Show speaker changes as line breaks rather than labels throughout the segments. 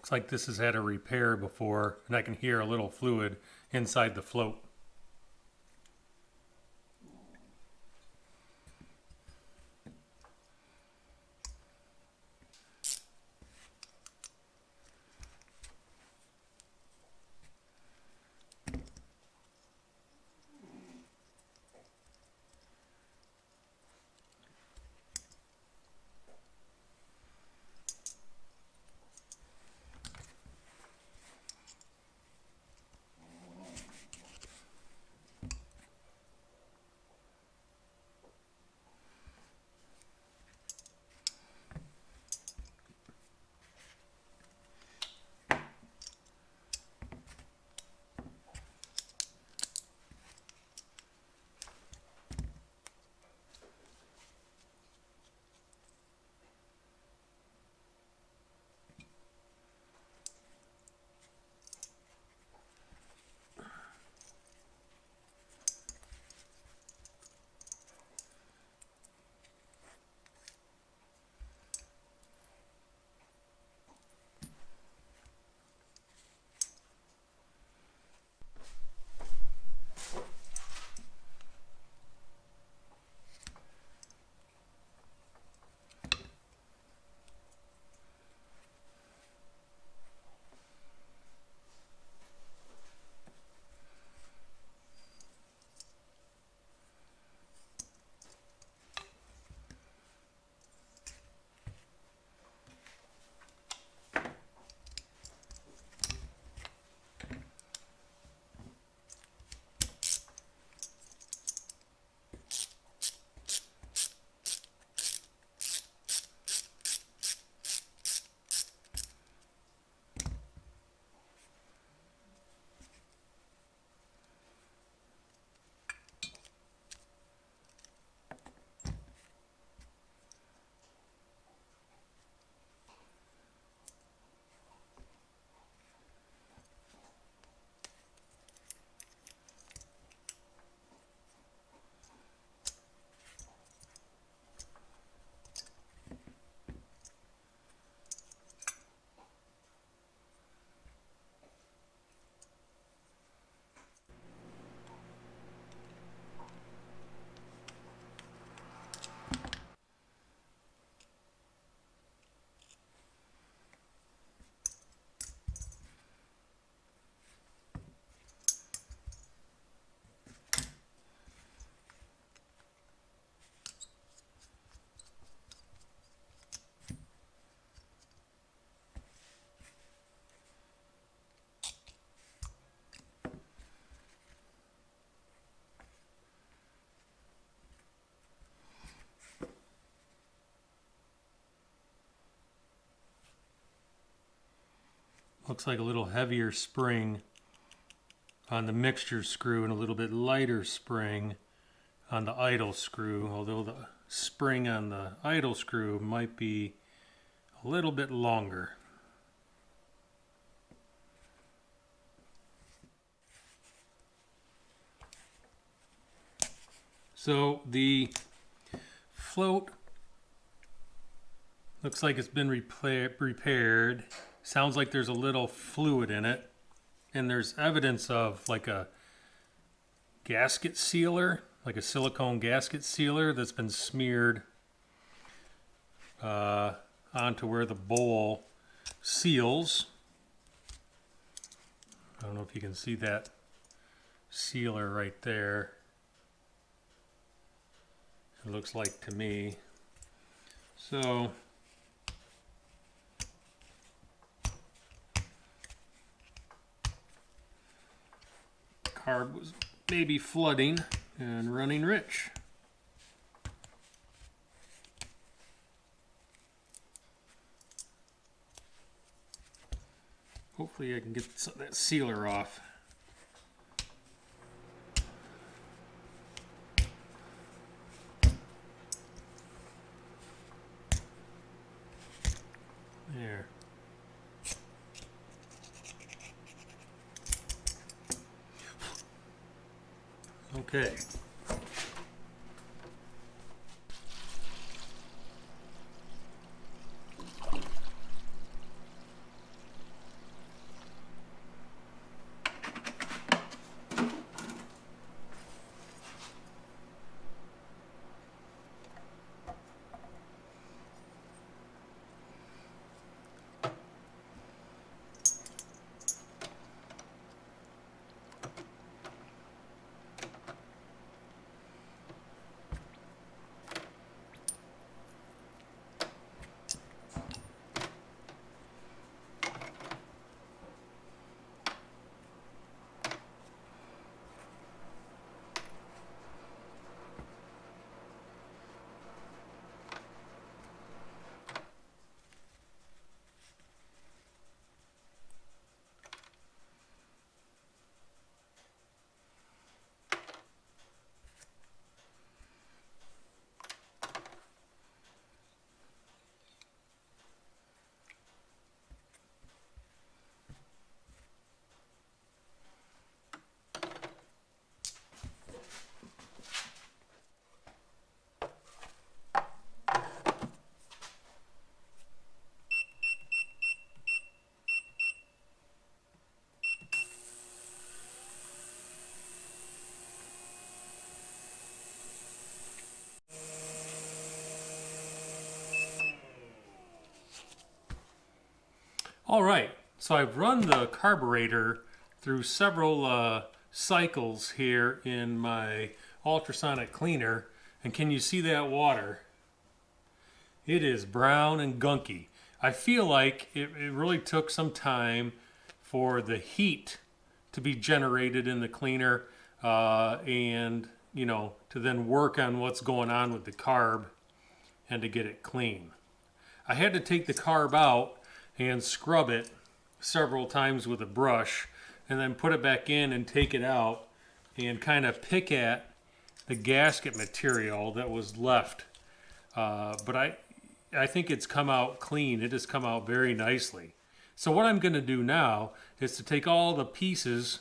Looks like this has had a repair before, and I can hear a little fluid inside the float. Looks like a little heavier spring on the mixture screw and a little bit lighter spring on the idle screw, although the spring on the idle screw might be a little bit longer. So the float looks like it's been repaired. Sounds like there's a little fluid in it, and there's evidence of like a gasket sealer, like a silicone gasket sealer that's been smeared onto where the bowl seals. I don't know if you can see that sealer right there. It looks like to me. So carb was maybe flooding and running rich. Hopefully I can get that sealer off. There. Okay. All right, so I've run the carburetor through several cycles here in my ultrasonic cleaner, and can you see that water? It is brown and gunky. I feel like it really took some time for the heat to be generated in the cleaner and to then work on what's going on with the carb and to get it clean. I had to take the carb out and scrub it several times with a brush and then put it back in and take it out and kind of pick at the gasket material that was left. But I think it's come out clean. It has come out very nicely. So what I'm going to do now is to take all the pieces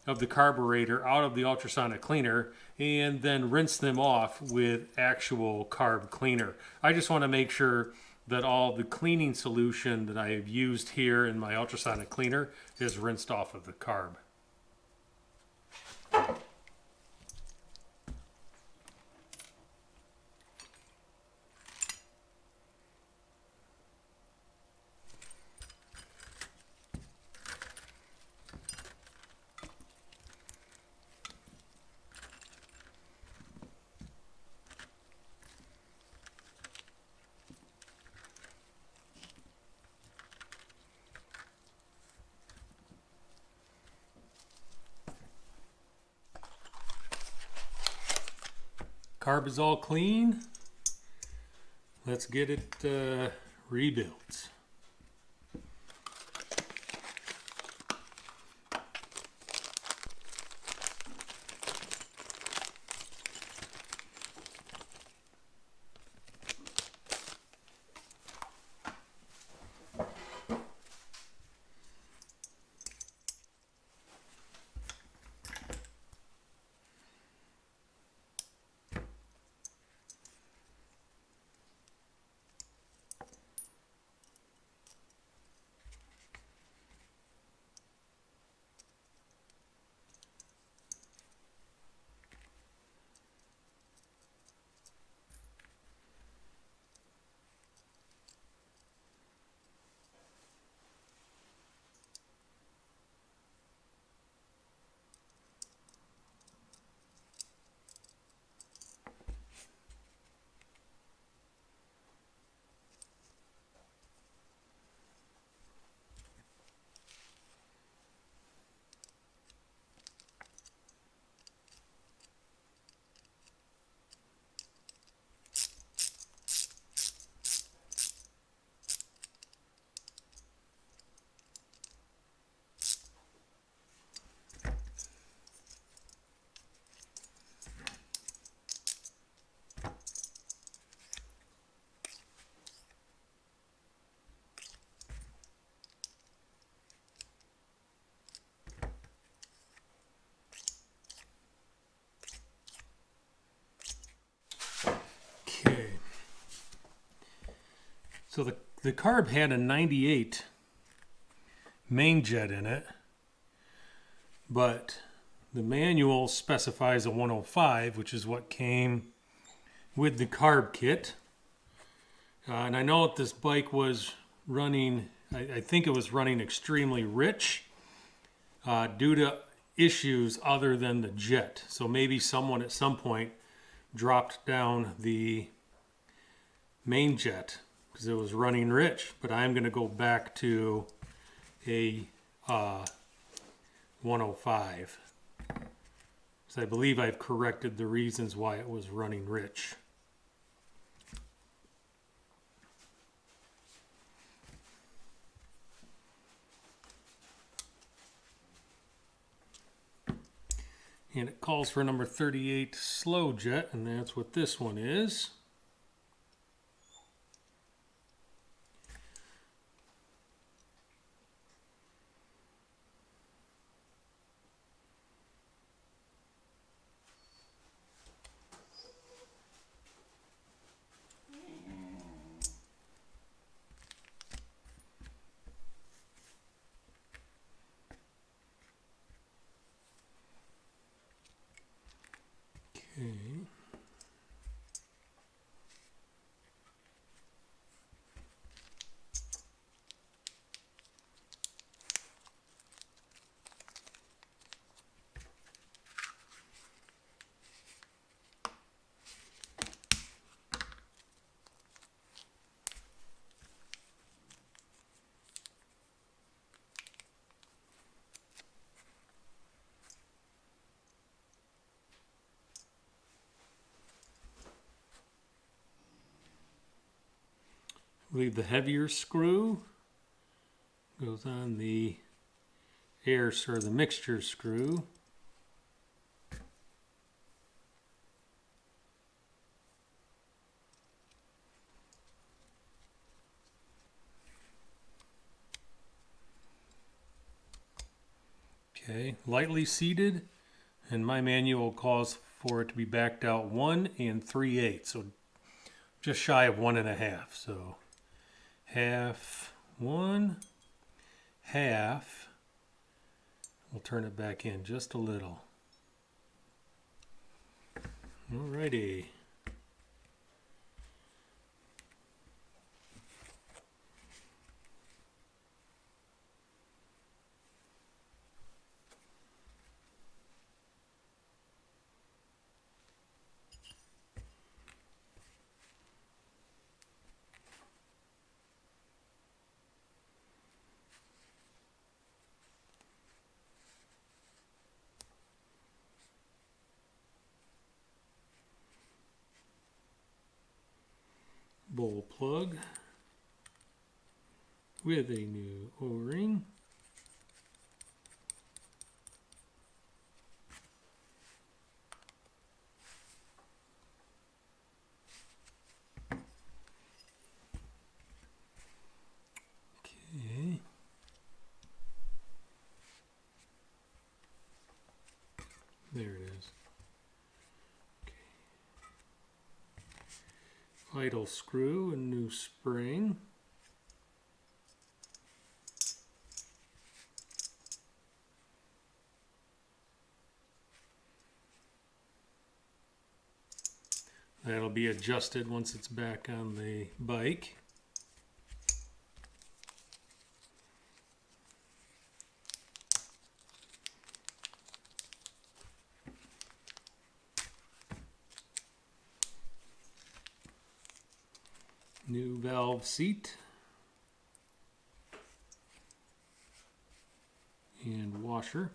of the carburetor out of the ultrasonic cleaner and then rinse them off with actual carb cleaner. I just want to make sure that all the cleaning solution that I have used here in my ultrasonic cleaner is rinsed off of the carb. Carb is all clean. Let's get it rebuilt. Okay. So the carb had a 98 main jet in it, but the manual specifies a 105, which is what came with the carb kit. And I know that this bike was running, I think it was running extremely rich due to issues other than the jet. So maybe someone at some point dropped down the main jet because it was running rich. But I'm going to go back to a 105. So I believe I've corrected the reasons why it was running rich. And it calls for number 38 slow jet, and that's what this one is. Okay. Leave the heavier screw. Goes on the air or the mixture screw. Okay, lightly seated, and my manual calls for it to be backed out 1 3/8, so just shy of 1 1/2. So half, 1, half. We'll turn it back in just a little. Alrighty. Bowl plug with a new O-ring. Okay. There it is. Okay. Idle screw and new spring. That'll be adjusted once it's back on the bike. New valve seat and washer.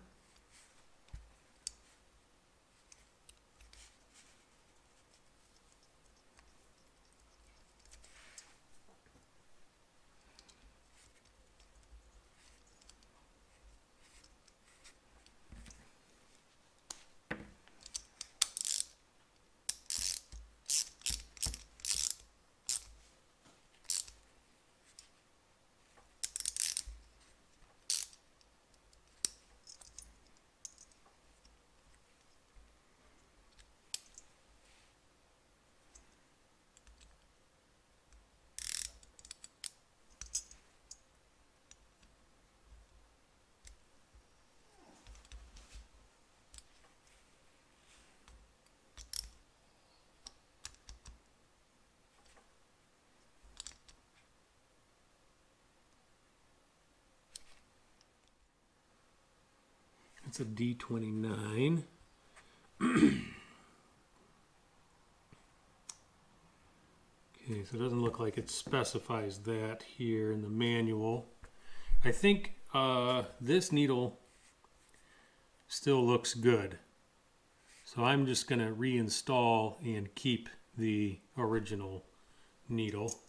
It's a D29. Okay, so it doesn't look like it specifies that here in the manual. I think this needle still looks good. So I'm just going to reinstall and keep the original needle.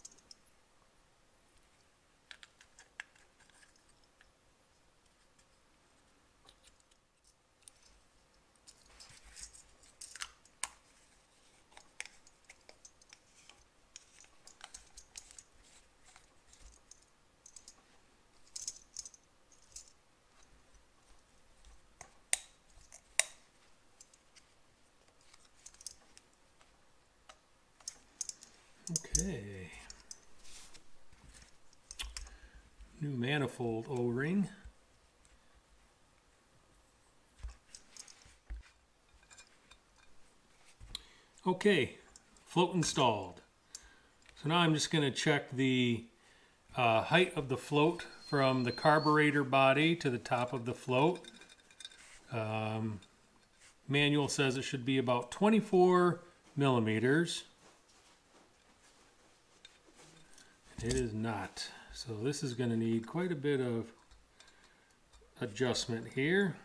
Okay. New manifold O-ring. Okay, float installed. So now I'm just going to check the height of the float from the carburetor body to the top of the float. Manual says it should be about 24 millimeters. It is not. So this is going to need quite a bit of adjustment here.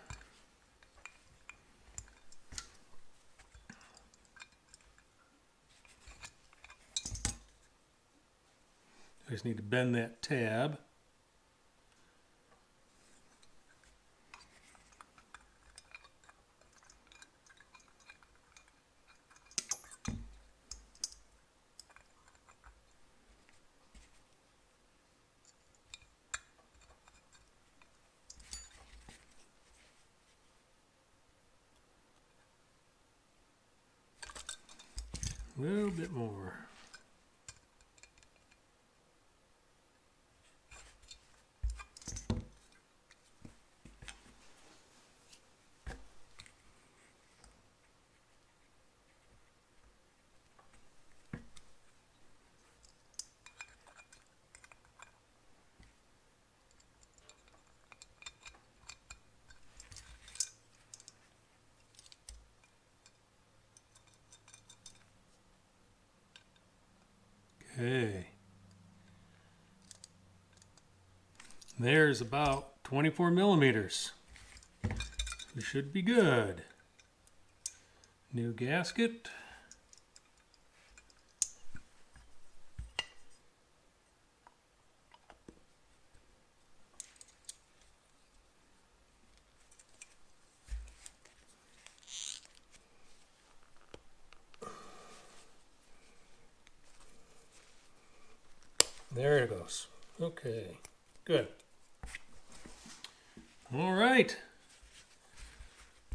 I just need to bend that tab. A little bit more. Okay. There's about 24 millimeters. We should be good. New gasket. There it goes. Okay, good. All right.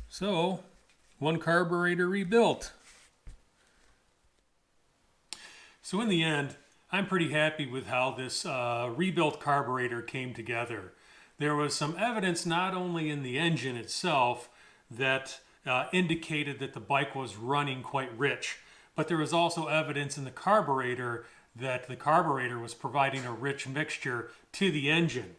So, one carburetor rebuilt. So in the end, I'm pretty happy with how this rebuilt carburetor came together. There was some evidence not only in the engine itself that indicated that the bike was running quite rich, but there was also evidence in the carburetor that the carburetor was providing a rich mixture to the engine.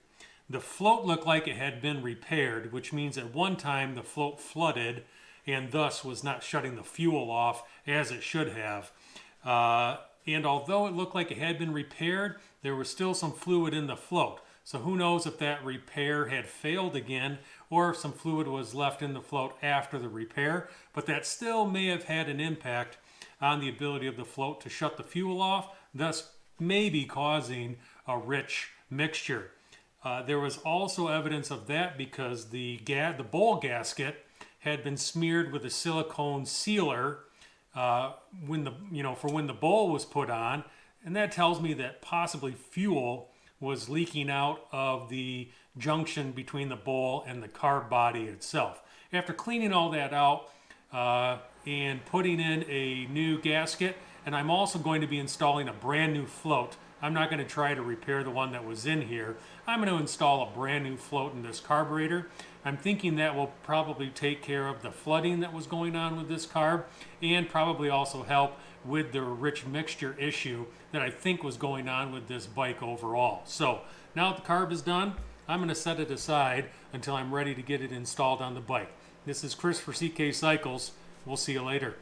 The float looked like it had been repaired, which means at one time the float flooded and thus was not shutting the fuel off as it should have. And although it looked like it had been repaired, there was still some fluid in the float. So who knows if that repair had failed again or if some fluid was left in the float after the repair. But that still may have had an impact on the ability of the float to shut the fuel off, thus maybe causing a rich mixture. There was also evidence of that because the bowl gasket had been smeared with a silicone sealer for when the bowl was put on, and that tells me that possibly fuel was leaking out of the junction between the bowl and the carb body itself. After cleaning all that out and putting in a new gasket, and I'm also going to be installing a brand new float. I'm not going to try to repair the one that was in here. I'm going to install a brand new float in this carburetor. I'm thinking that will probably take care of the flooding that was going on with this carb and probably also help with the rich mixture issue that I think was going on with this bike overall. So now that the carb is done, I'm going to set it aside until I'm ready to get it installed on the bike. This is Chris for CK Cycles. We'll see you later.